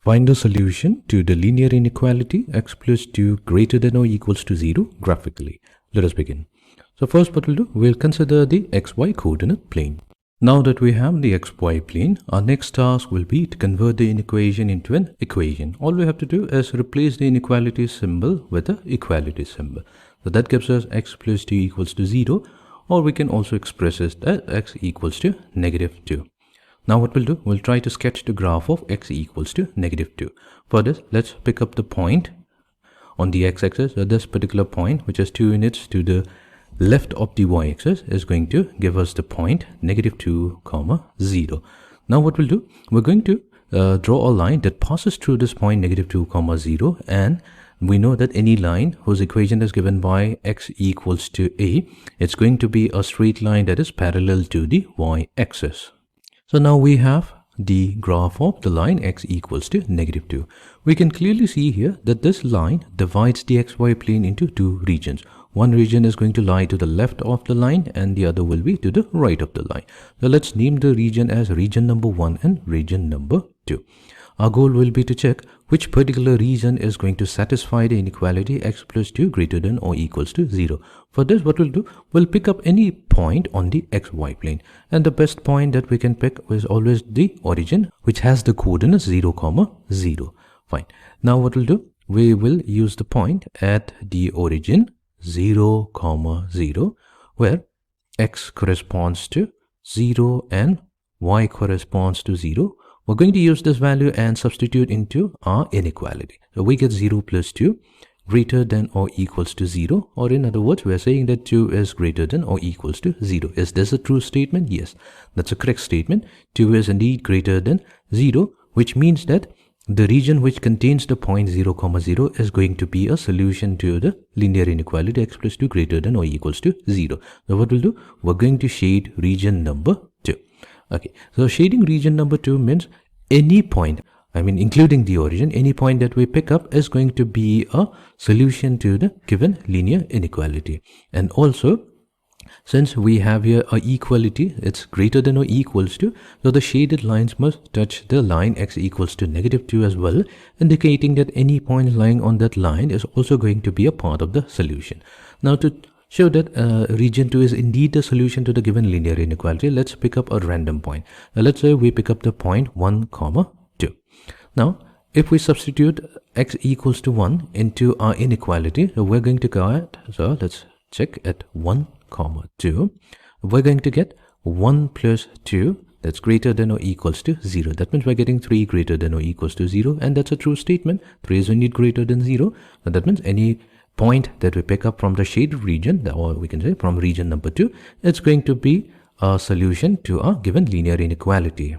Find the solution to the linear inequality x plus 2 greater than or equals to 0 graphically. Let us begin. So first what we'll do, we'll consider the xy coordinate plane. Now that we have the xy plane, our next task will be to convert the inequation into an equation. All we have to do is replace the inequality symbol with the equality symbol. So that gives us x plus 2 equals to 0, or we can also express it as x equals to negative 2. Now what we'll do, we'll try to sketch the graph of x equals to negative 2. For this, let's pick up the point on the x-axis. So this particular point, which is 2 units to the left of the y-axis, is going to give us the point negative 2, 0. Now what we'll do, we're going to draw a line that passes through this point negative 2, 0, and we know that any line whose equation is given by x equals to a, it's going to be a straight line that is parallel to the y-axis. So now we have the graph of the line x equals to negative 2. We can clearly see here that this line divides the xy plane into two regions. One region is going to lie to the left of the line and the other will be to the right of the line. So let's name the region as region number 1 and region number 2. Our goal will be to check which particular region is going to satisfy the inequality x plus 2 greater than or equals to 0. For this, what we'll do, we'll pick up any point on the xy plane. And the best point that we can pick is always the origin, which has the coordinates 0, 0. Fine. Now what we'll do, we will use the point at the origin 0, 0, where x corresponds to 0 and y corresponds to 0. We're going to use this value and substitute into our inequality. So we get 0 plus 2 greater than or equals to 0, or in other words, we are saying that 2 is greater than or equals to 0. Is this a true statement? Yes, that's a correct statement. 2 is indeed greater than 0, which means that the region which contains the point 0, 0 is going to be a solution to the linear inequality x plus 2 greater than or equals to 0. So what we'll do, we're going to shade region number 2. Okay, so shading region number 2 means any point, including the origin, any point that we pick up is going to be a solution to the given linear inequality. And also, since we have here a equality, it's greater than or equals to, so the shaded lines must touch the line x equals to negative 2 as well, indicating that any point lying on that line is also going to be a part of the solution. Now to show that region 2 is indeed the solution to the given linear inequality, let's pick up a random point. Now let's say we pick up the point 1, 2. Now, if we substitute x equals to 1 into our inequality, so we're going to go at, so let's check at 1, 2. We're going to get 1 plus 2, that's greater than or equals to 0. That means we're getting 3 greater than or equals to 0, and that's a true statement. 3 is indeed greater than 0. So that means any point that we pick up from the shaded region, or we can say from region number 2, it's going to be a solution to our given linear inequality.